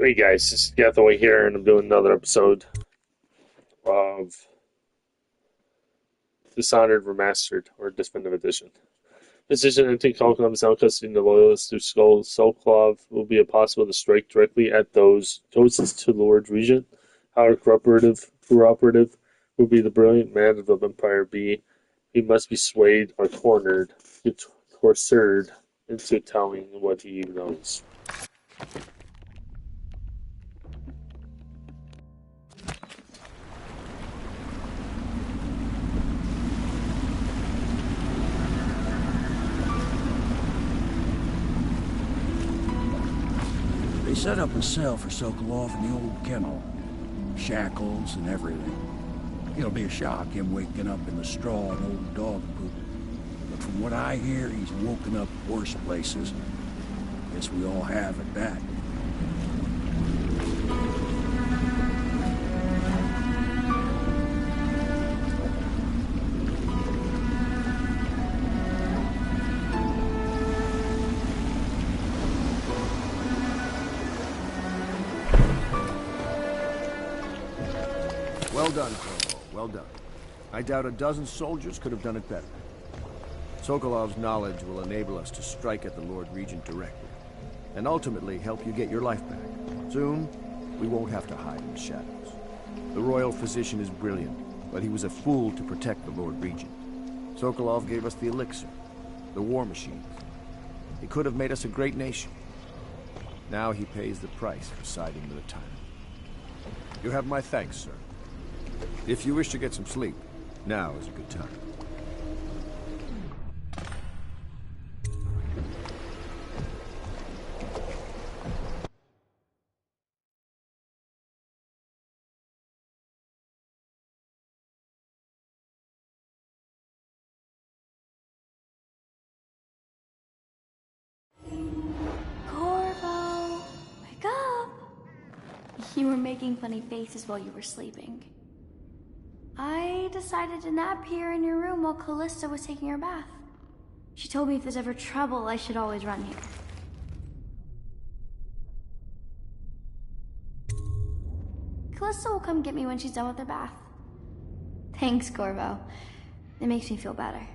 Hey guys, it's Gathaway here, and I'm doing another episode of Dishonored Remastered or Definitive Edition. Decision to take Holcomb now custody the loyalists through Sokolov will be impossible to strike directly at those closest to Lord Regent. However, cooperative will be the brilliant man of the Empire be. He must be swayed or cornered, coerced into telling what he knows. They set up a cell for Sokolov in the old kennel. Shackles and everything. It'll be a shock, him waking up in the straw and old dog poop. But from what I hear, he's woken up worse places. Guess we all have at that. Well done, Corvo. Well done. I doubt a dozen soldiers could have done it better. Sokolov's knowledge will enable us to strike at the Lord Regent directly, and ultimately help you get your life back. Soon, we won't have to hide in the shadows. The royal physician is brilliant, but he was a fool to protect the Lord Regent. Sokolov gave us the elixir, the war machines. He could have made us a great nation. Now he pays the price for siding with the tyrant. You have my thanks, sir. If you wish to get some sleep, now is a good time. Corvo, wake up! You were making funny faces while you were sleeping. I decided to nap here in your room while Callista was taking her bath. She told me if there's ever trouble, I should always run here. Callista will come get me when she's done with her bath. Thanks, Corvo. It makes me feel better.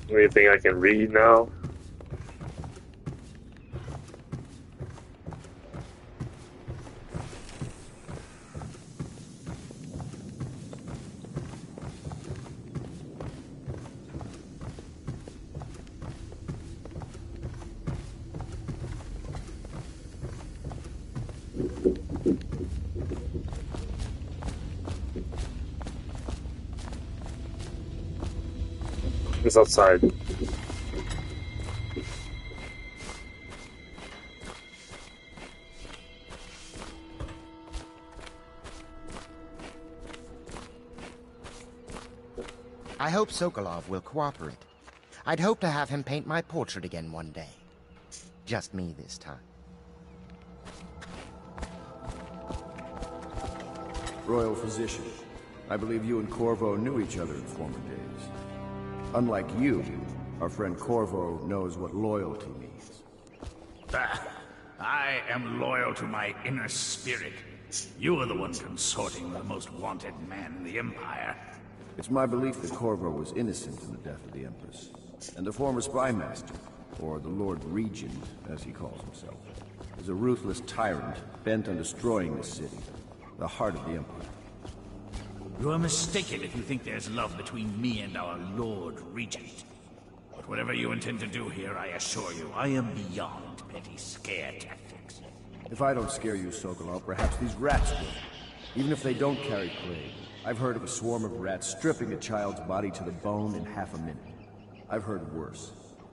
Do you think I can read now? It's outside. I hope Sokolov will cooperate. I'd hope to have him paint my portrait again one day. Just me this time. Royal physician, I believe you and Corvo knew each other in former days. Unlike you, our friend Corvo knows what loyalty means. I am loyal to my inner spirit. You are the one consorting with the most wanted man in the Empire. It's my belief that Corvo was innocent in the death of the Empress, and the former spy master, or the Lord Regent, as he calls himself, is a ruthless tyrant bent on destroying the city, the heart of the Empire. You are mistaken if you think there's love between me and our Lord Regent. But whatever you intend to do here, I assure you, I am beyond petty scare tactics. If I don't scare you, Sokolov, perhaps these rats will. Even if they don't carry plague, I've heard of a swarm of rats stripping a child's body to the bone in half a minute. I've heard worse.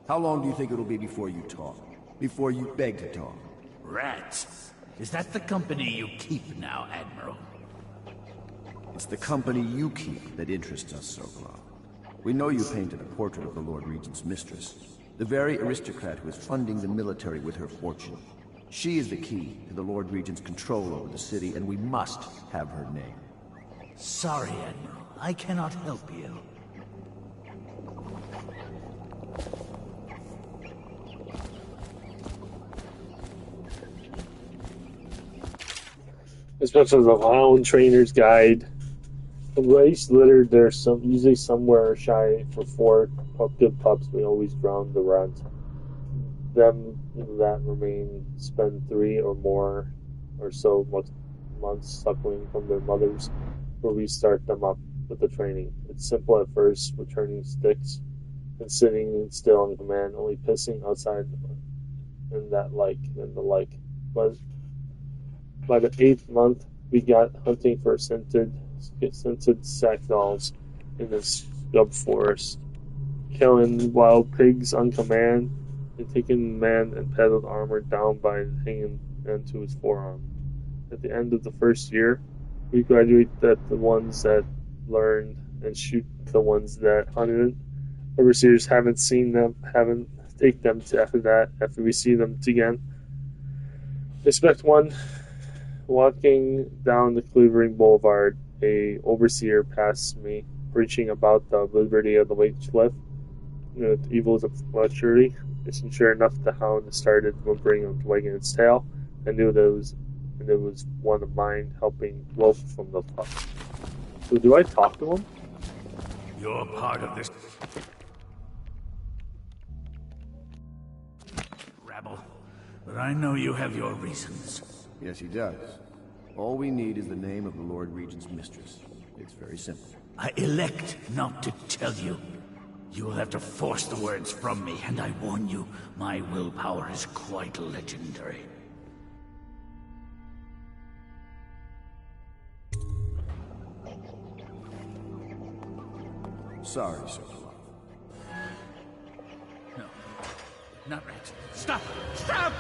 How long do you think it'll be before you talk? Before you beg to talk? Rats? Is that the company you keep now, Admiral? It's the company you keep that interests us, Sokolov. We know you painted a portrait of the Lord Regent's mistress, the very aristocrat who is funding the military with her fortune. She is the key to the Lord Regent's control over the city, and we must have her name. Sorry, Admiral. I cannot help you. especially the Hound Trainer's Guide. The race litter, there's usually somewhere shy for four good pups. We always ground the runs. Them that remain spend 3 or more or so months suckling from their mothers, where we start them up with the training. It's simple at first, returning sticks and sitting still on command, only pissing outside and the like. But by the 8th month, we got hunting for scented sack dolls in the scrub forest, killing wild pigs on command, and taking man and pedaled armor down by hanging onto his forearm. At the end of the first year, we graduate the ones that learned and shoot the ones that hunted. Overseers haven't seen them, haven't take them to after that, after we see them again. Expect one walking down the quivering boulevard, a overseer passed me, preaching about the liberty of the lake cliff, the evils of luxury. And sure enough, the hound started whimpering and wagging its tail. I knew that it was one of mine helping Wolf from the pup. So do I talk to him? You're part of this rabble, but I know you have your reasons. Yes, he does. All we need is the name of the Lord Regent's mistress. It's very simple. I elect not to tell you. You will have to force the words from me, and I warn you, my willpower is quite legendary. Sorry, Sokolov. No, not right. Stop! Stop!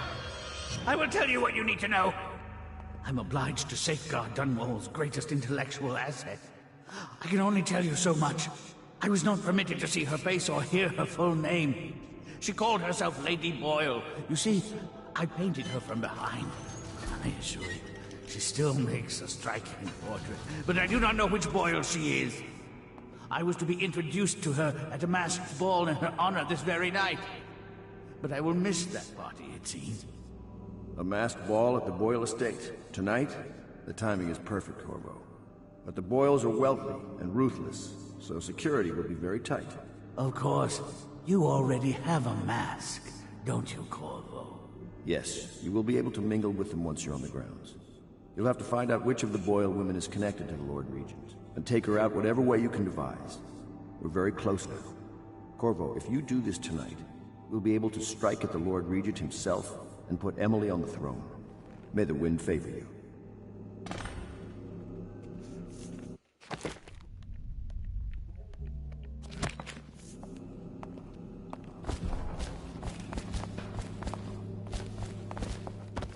I will tell you what you need to know. I'm obliged to safeguard Dunwall's greatest intellectual asset. I can only tell you so much. I was not permitted to see her face or hear her full name. She called herself Lady Boyle. You see, I painted her from behind. I assure you, she still makes a striking portrait, but I do not know which Boyle she is. I was to be introduced to her at a masked ball in her honor this very night. But I will miss that party, it seems. A masked ball at the Boyle estate. Tonight? The timing is perfect, Corvo. But the Boyles are wealthy and ruthless, so security will be very tight. Of course. You already have a mask, don't you, Corvo? Yes, you will be able to mingle with them once you're on the grounds. You'll have to find out which of the Boyle women is connected to the Lord Regent, and take her out whatever way you can devise. We're very close now. Corvo, if you do this tonight, we'll be able to strike at the Lord Regent himself and put Emily on the throne. May the wind favor you.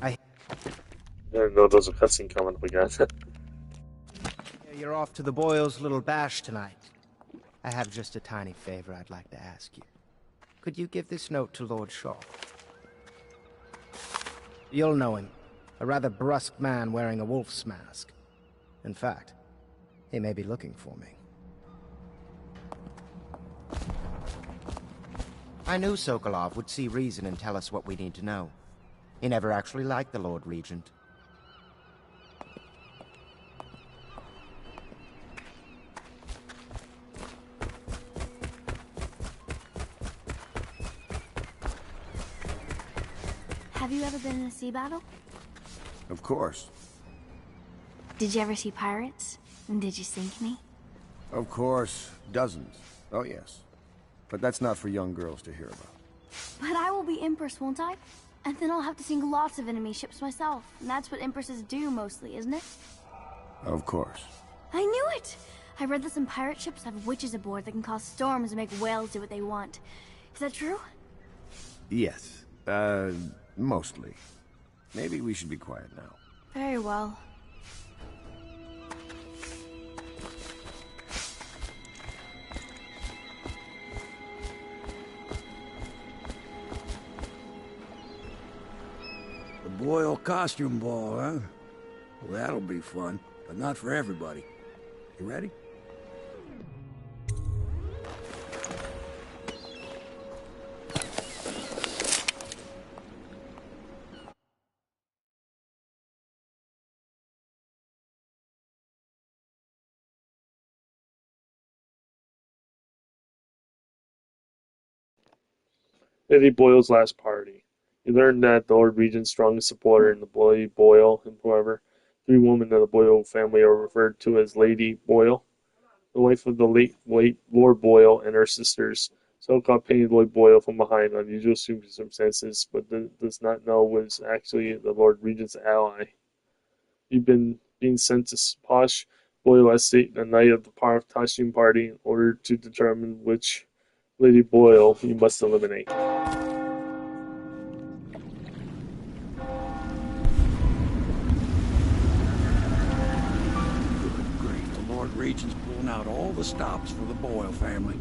I didn't know there was a cutscene coming up again. You're off to the Boyles' little bash tonight. I have just a tiny favor I'd like to ask you. Could you give this note to Lord Shaw? You'll know him. A rather brusque man wearing a wolf's mask. In fact, he may be looking for me. I knew Sokolov would see reason and tell us what we need to know. He never actually liked the Lord Regent. Have you ever been in a sea battle? Of course. Did you ever see pirates? And did you sink any? Of course. Dozens. Oh, yes. But that's not for young girls to hear about. But I will be Empress, won't I? And then I'll have to sink lots of enemy ships myself. And that's what Empresses do mostly, isn't it? Of course. I knew it! I read that some pirate ships have witches aboard that can cause storms and make whales do what they want. Is that true? Yes. Mostly. Maybe we should be quiet now. Very well. The Boyle costume ball, huh? Well, that'll be fun, but not for everybody. You ready? Lady Boyle's last party. You learn that the Lord Regent's strongest supporter in the Bloody Boyle, and however, three women of the Boyle family are referred to as Lady Boyle, the wife of the late Lord Boyle and her sisters. So-called painted Lord Boyle from behind unusual circumstances, but does not know was actually the Lord Regent's ally. You've been being sent to Posh Boyle Estate the night of the costume party in order to determine which Lady Boyle you must eliminate. Lord Regent's pulling out all the stops for the Boyle family.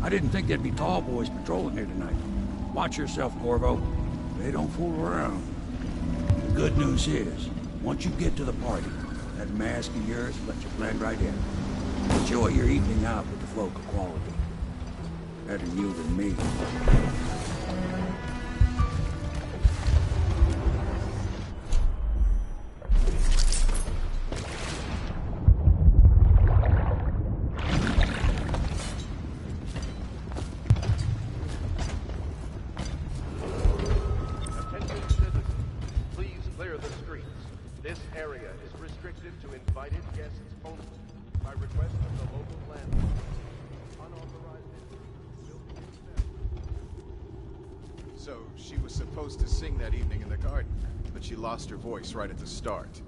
I didn't think there'd be tall boys patrolling here tonight. Watch yourself, Corvo. They don't fool around. The good news is, once you get to the party, that mask of yours will let you blend right in. Enjoy your evening out with the folk of quality. Better you than me. So, she was supposed to sing that evening in the garden, but she lost her voice right at the start.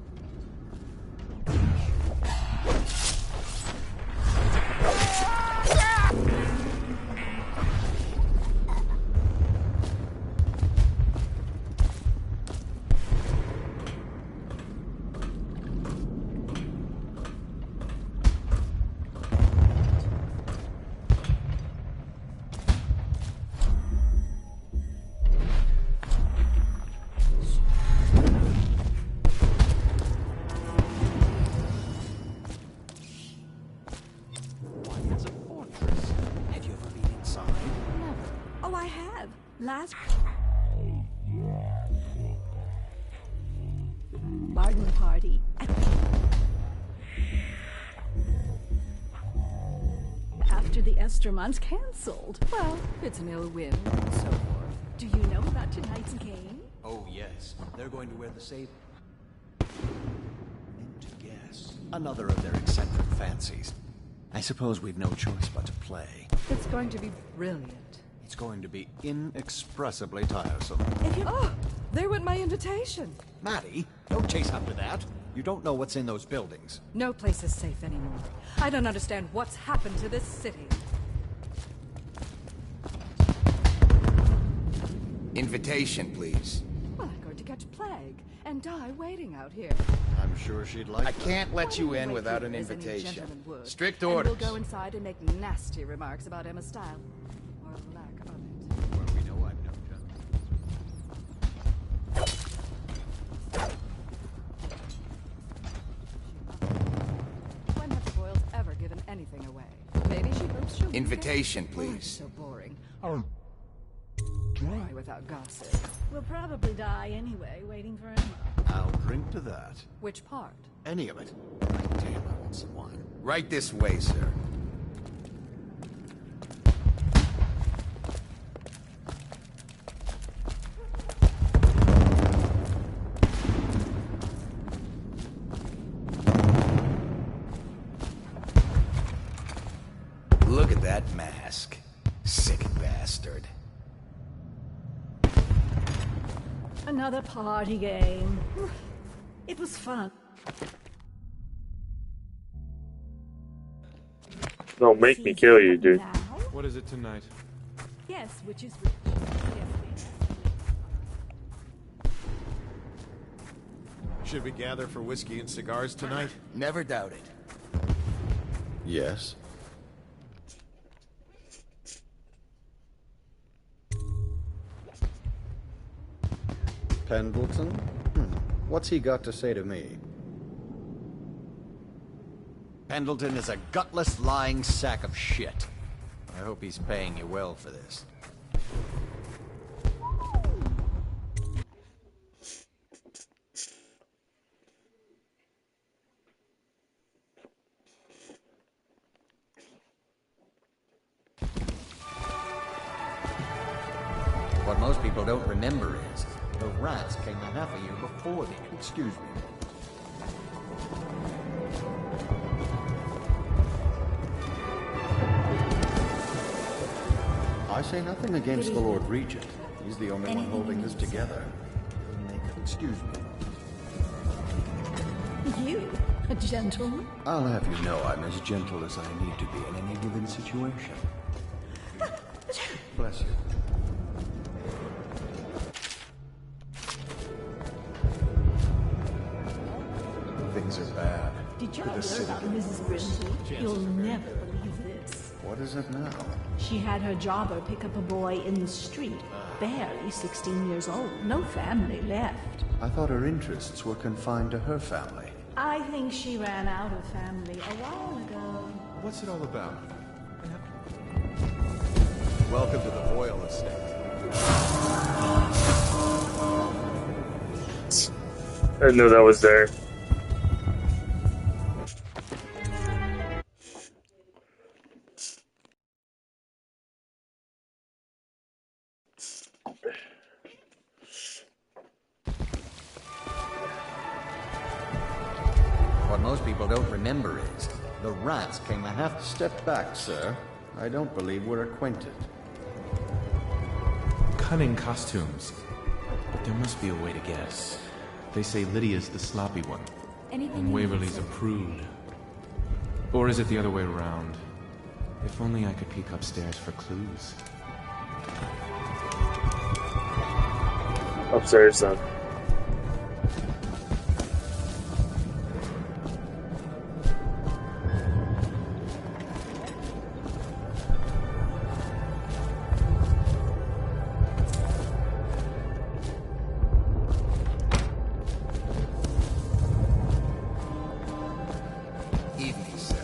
Garden party. After the Estermon's cancelled. Well, it's an ill wind and so forth. Do you know about tonight's game? Oh, yes. They're going to wear the sable. And to guess. Another of their eccentric fancies. I suppose we've no choice but to play. It's going to be brilliant. It's going to be inexpressibly tiresome. Oh, there went my invitation. Maddie, don't chase after that. You don't know what's in those buildings. No place is safe anymore. I don't understand what's happened to this city. Invitation, please. Well, I'm going to catch plague and die waiting out here. I'm sure she'd like I can't let you in without an invitation. Strict orders. And we'll go inside and make nasty remarks about Emma's style. Or lack of it. Well, we know I'm no When have the Boyles ever given anything away? Maybe she hopes she'll Invitation, Oh, please. it's so boring. Dry without gossip. We'll probably die anyway, waiting for Emma. I'll drink to that. Which part? Any of it. Damn, I want some wine. Right this way, sir. Look at that mask. Sick bastard. Another party game. It was fun. Don't make me kill you, dude. Now? What is it tonight? Yes, which is which. Yes, Should we gather for whiskey and cigars tonight? Never doubt it. Yes. Pendleton? What's he got to say to me? Pendleton is a gutless, lying sack of shit. I hope he's paying you well for this. What most people don't remember is the rats came a half a year before them. Excuse me. I say nothing against the Lord Regent. He's the only one holding this together. Excuse me. You? A gentleman? I'll have you know I'm as gentle as I need to be in any given situation. Bless you. Things are bad. Did you For hear the city. about Mrs. Brinsley? You'll never believe this. What is it now? She had her jobber pick up a boy in the street, barely 16 years old, no family left. I thought her interests were confined to her family. I think she ran out of family a while ago. What's it all about? Welcome to the Boyle estate. I didn't know that was there. What most people don't remember is the rats came a half... Step back, sir. I don't believe we're acquainted. Cunning costumes. But there must be a way to guess. They say Lydia's the sloppy one, and Waverly's a prude. Or is it the other way around? If only I could peek upstairs for clues. Upstairs, then. Evening, sir.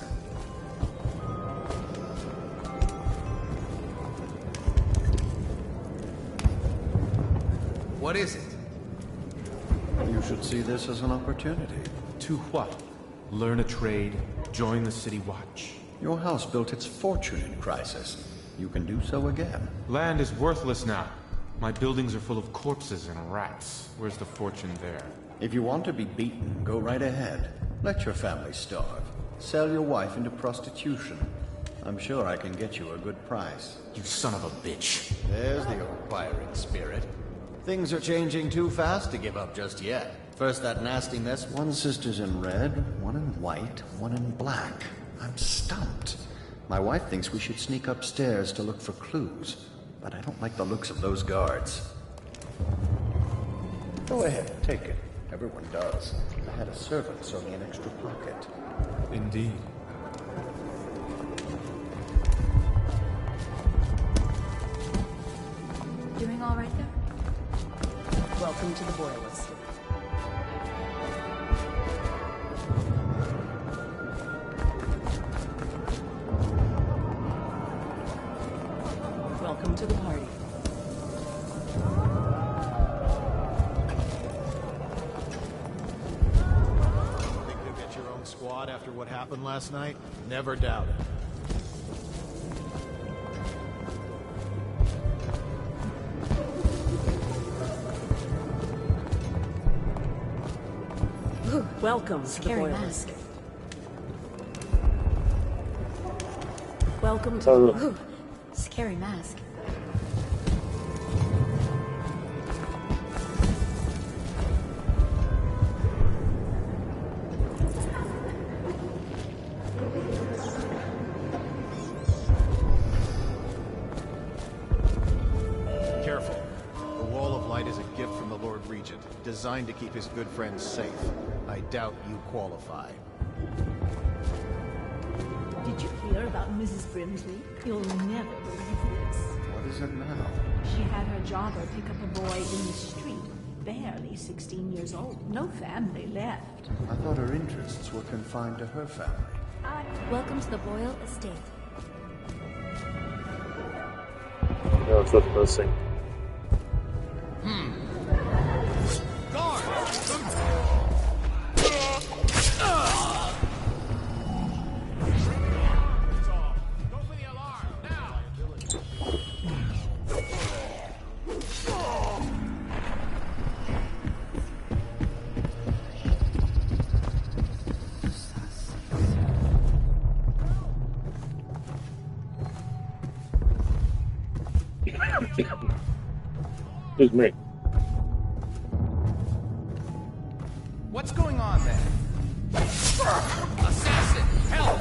What is it? You should see this as an opportunity. To what? Learn a trade, join the city watch. Your house built its fortune in crisis. You can do so again. Land is worthless now. My buildings are full of corpses and rats. Where's the fortune there? If you want to be beaten, go right ahead. Let your family starve. Sell your wife into prostitution. I'm sure I can get you a good price. You son of a bitch. There's the old pirate spirit. Things are changing too fast to give up just yet. First that nasty mess. One sister's in red, one in white, one in black. I'm stumped. My wife thinks we should sneak upstairs to look for clues, but I don't like the looks of those guards. Go ahead, take it. Everyone does. I had a servant sew me an extra pocket. Indeed. Doing all right there? Welcome to the Boyles. Welcome to the party. Think you'll get your own squad after what happened last night? Never doubt it. Welcome to the Scary Boyles. mask. Welcome to Oh, Scary mask. Careful. The Wall of Light is a gift from the Lord Regent, designed to keep his good friends safe. I doubt you qualify. Did you hear about Mrs. Brinsley? You'll never believe this. What is it now? She had her jobber pick up a boy in the street, barely 16 years old, no family left. I thought her interests were confined to her family. Welcome to the Boyle estate. no, it's what's missing. Excuse me. What's going on there? Assassin, help!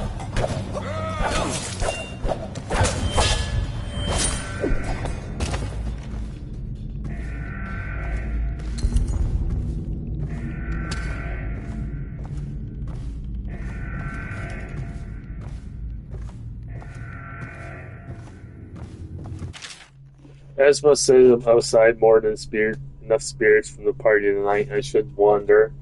As must say outside more than enough spirits from the party tonight, I should wonder.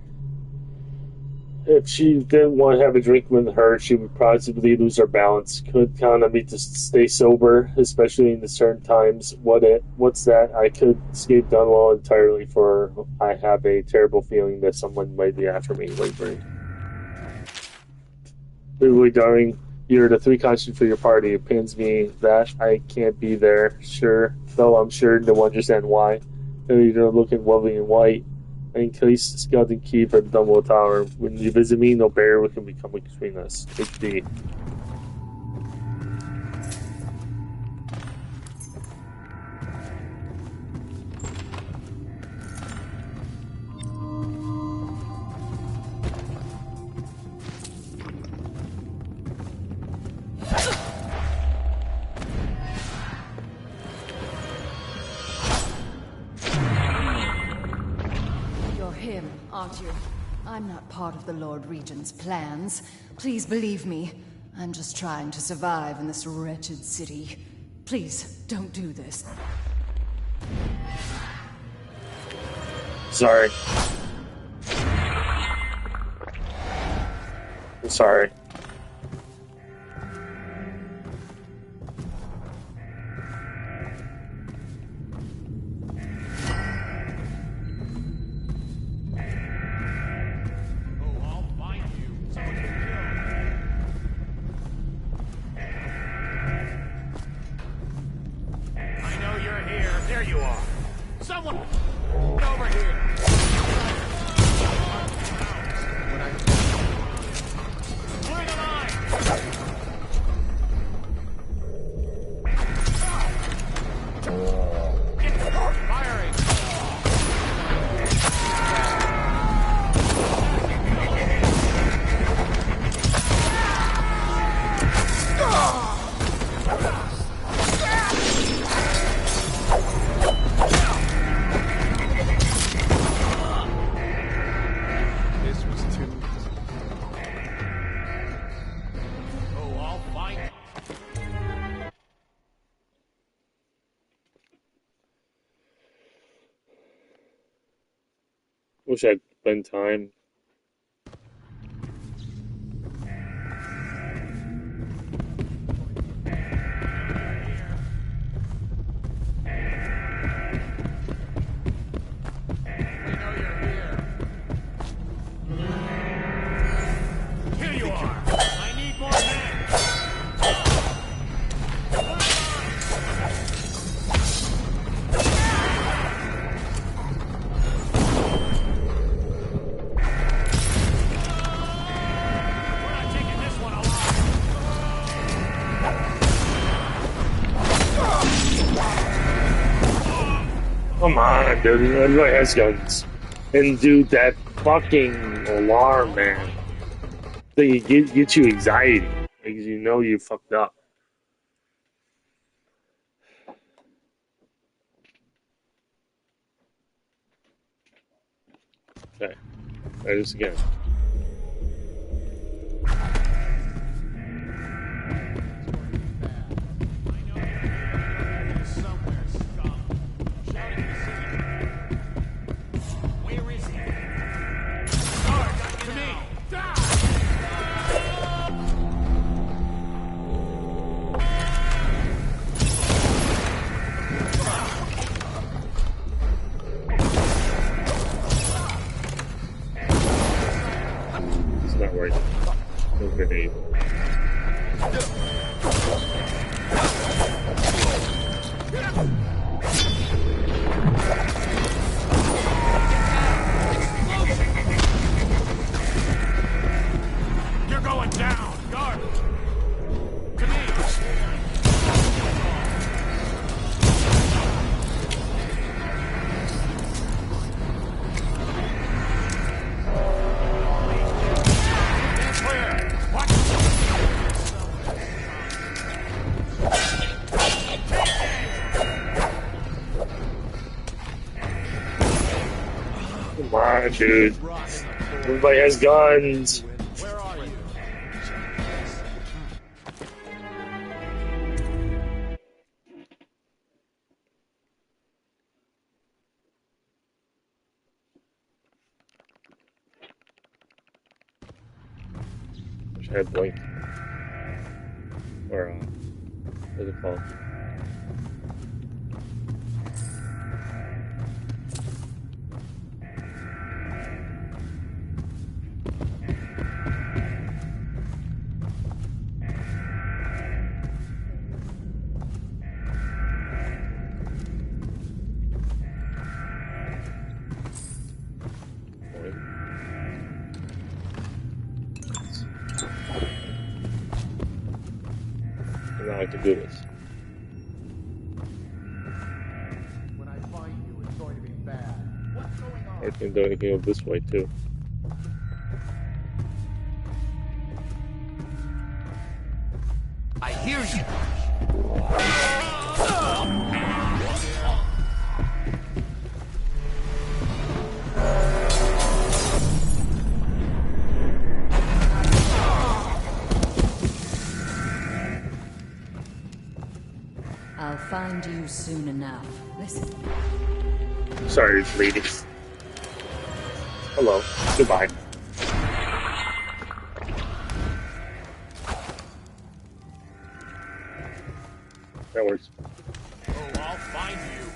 If she didn't want to have a drink with her, she would possibly lose her balance. Could count on me to stay sober, especially in the certain times. What's that? I could escape Dunwall entirely, for I have a terrible feeling that someone might be after me lately. Really, darling, you're the three constant for your party. It pains me that I can't be there. Sure, though I'm sure no one understand why. You're looking lovely in white. In case the skeleton keep at the Dunwall Tower. When you visit me, no barrier can become between us. Take D. Aren't you? I'm not part of the Lord Regent's plans. Please believe me. I'm just trying to survive in this wretched city. Please, don't do this. Sorry. I'm sorry. Wish I'd spend time. Here you are! I need more men! Come on, dude. Everybody has guns. And dude, that fucking alarm, man. They get you anxiety. Because you know you fucked up. Okay. Try this again. Come on, dude. Everybody has guns. Where are you? Wish I had blink. Or, what's it called? I can do this. When I find you, it's going to be bad. What's going on? I can go this way too. I hear you. I'll find you soon enough. Listen. Sorry, ladies. Hello. Goodbye. That works. Oh, I'll find you.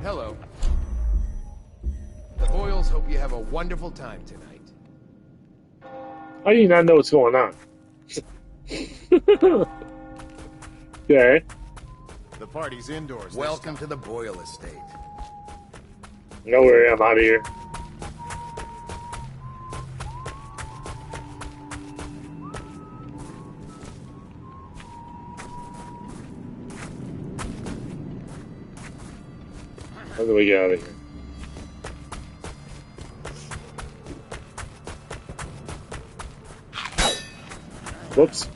Hello. The Boyles hope you have a wonderful time tonight. How do you not know what's going on? Okay. The party's indoors. Welcome to the Boyle estate. No worry, I'm out of here. How do we get out of here? Whoops.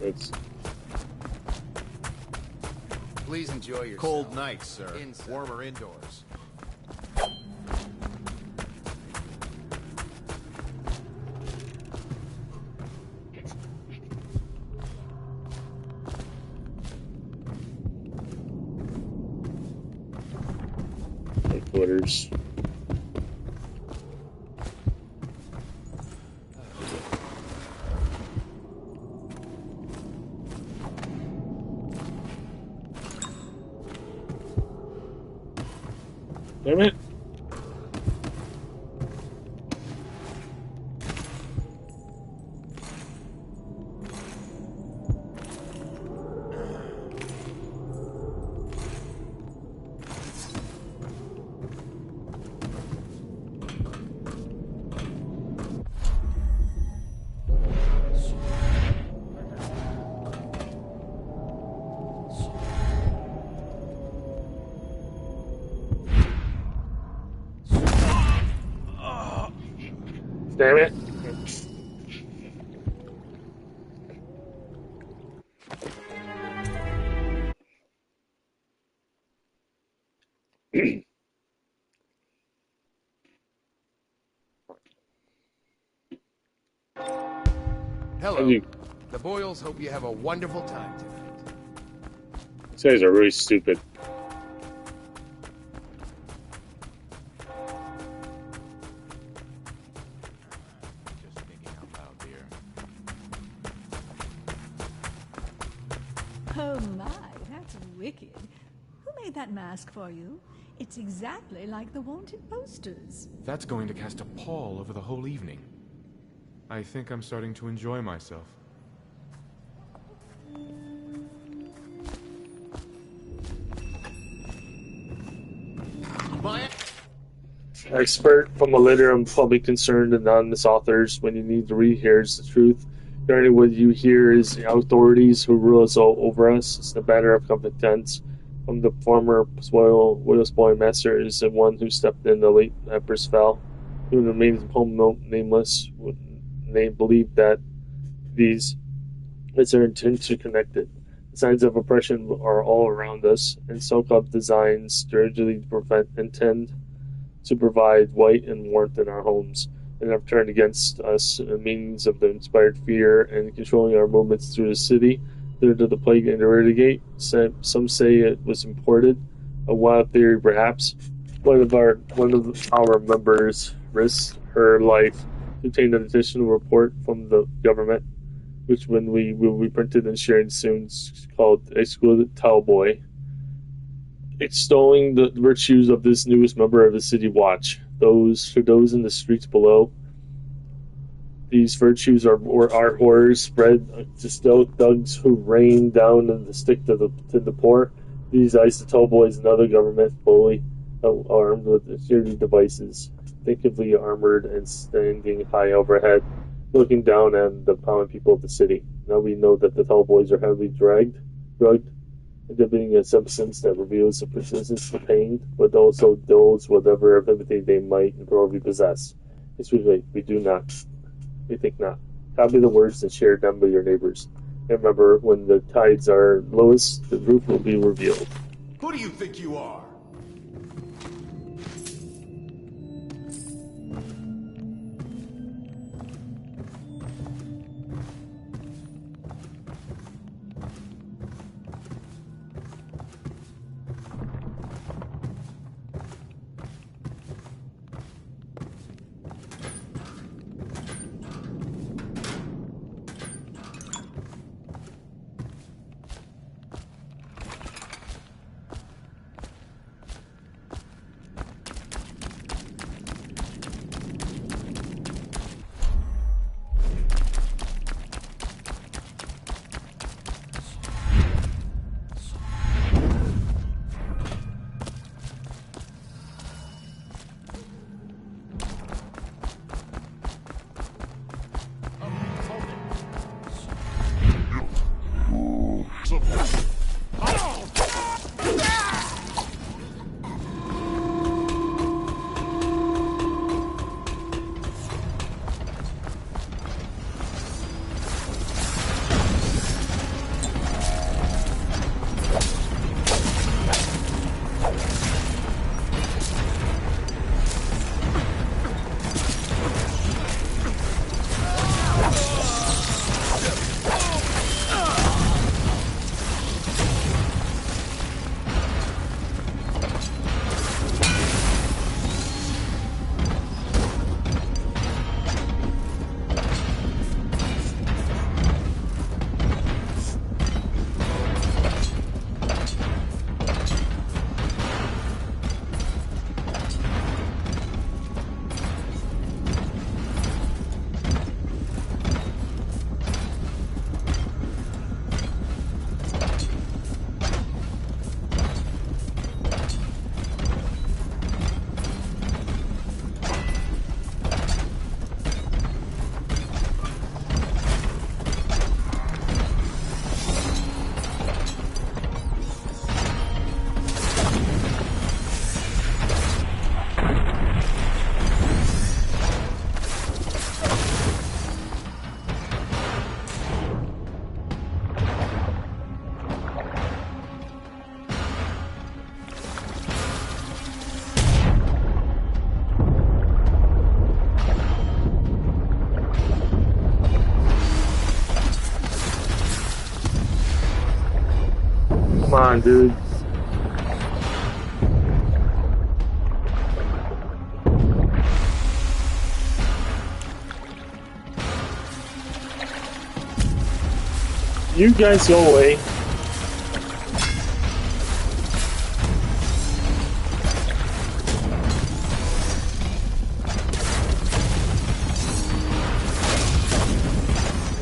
It's Please enjoy your cold nights, sir. Inside. Warmer indoors. headquarters. Damn it. Damn it. Hello. The Boyles hope you have a wonderful time tonight. These guys are really stupid. Oh my, that's wicked. Who made that mask for you? It's exactly like the wanted posters. That's going to cast a pall over the whole evening. I think I'm starting to enjoy myself. Expert from a litter of public concerned anonymous authors. When you need to read, here's the truth. Currently, what you hear is the authorities who rule us all over us. It's the banner of competence from the former Boyles boy master is the one who stepped in the late Empress fell, who remains home nameless. They believe that these are interconnected. The signs of oppression are all around us, and so-called designs strategically intend to provide light and warmth in our homes, and have turned against us a means of the inspired fear and controlling our movements through the city. They're to the plague and eradicate. Some say it was imported, a wild theory perhaps. One of our members risked her life to obtain an additional report from the government, which will be printed and shared soon. It's called Excluded Tellboy, extolling the virtues of this newest member of the City Watch. Those in the streets below. These virtues are horrors spread to stealth thugs who rain down and the stick to the poor. These Isotope boys and other government bully armed with security devices, thickly armored and standing high overhead, looking down at the common people of the city. Now we know that the tall boys are heavily drugged, exhibiting a substance that reveals the persistence of pain, but also dulls whatever ability they might probably possess. We think not. Copy the words and share them with your neighbors. And remember, when the tides are lowest, the truth will be revealed. Who do you think you are? Come on, dude. You guys go away.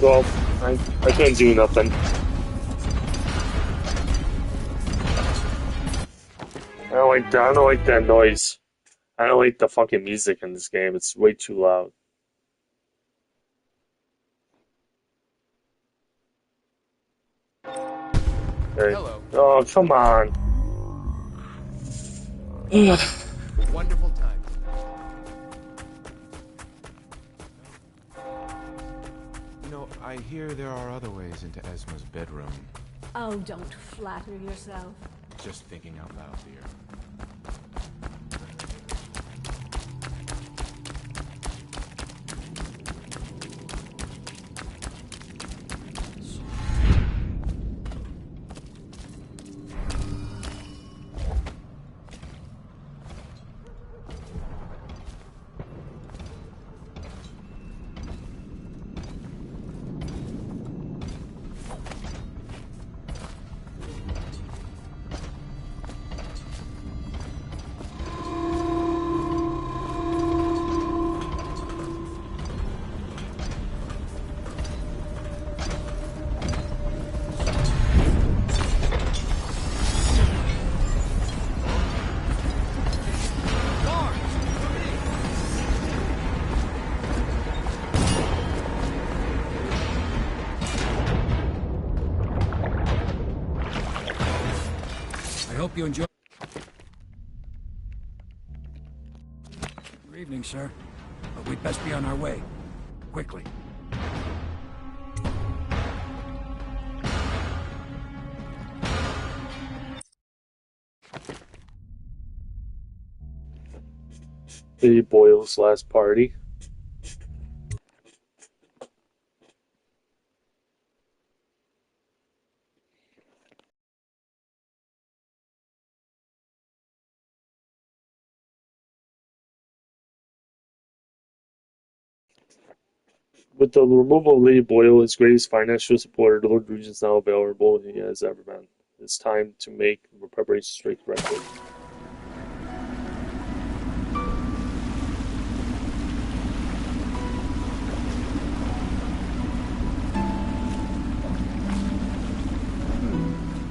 Well, I couldn't do nothing. I don't like that noise. I don't like the fucking music in this game. It's way too loud. Okay. Hello. Oh, come on. Wonderful time. You know, I hear there are other ways into Esma's bedroom. Oh, don't flatter yourself. Just thinking out loud, dear. Hope you enjoy. Good evening, sir. But we'd best be on our way. Quickly. The Boyles' last party. With the removal of Lady Boyle, his greatest financial supporter, the Lord Regent is now available he has ever been. It's time to make preparations straight correctly.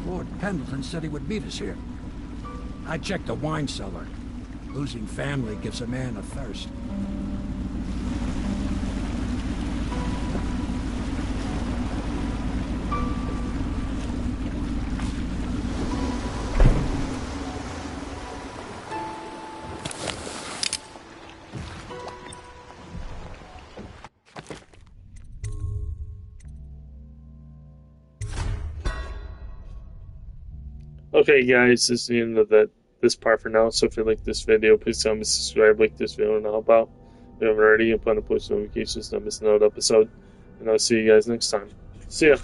Lord Pendleton said he would meet us here. I checked the wine cellar. Losing family gives a man a thirst. Okay guys, this is the end of this part for now. So if you like this video, please tell me to subscribe, like this video, and help out. If you haven't already, and plan to post notifications, don't miss another episode. And I'll see you guys next time. See ya!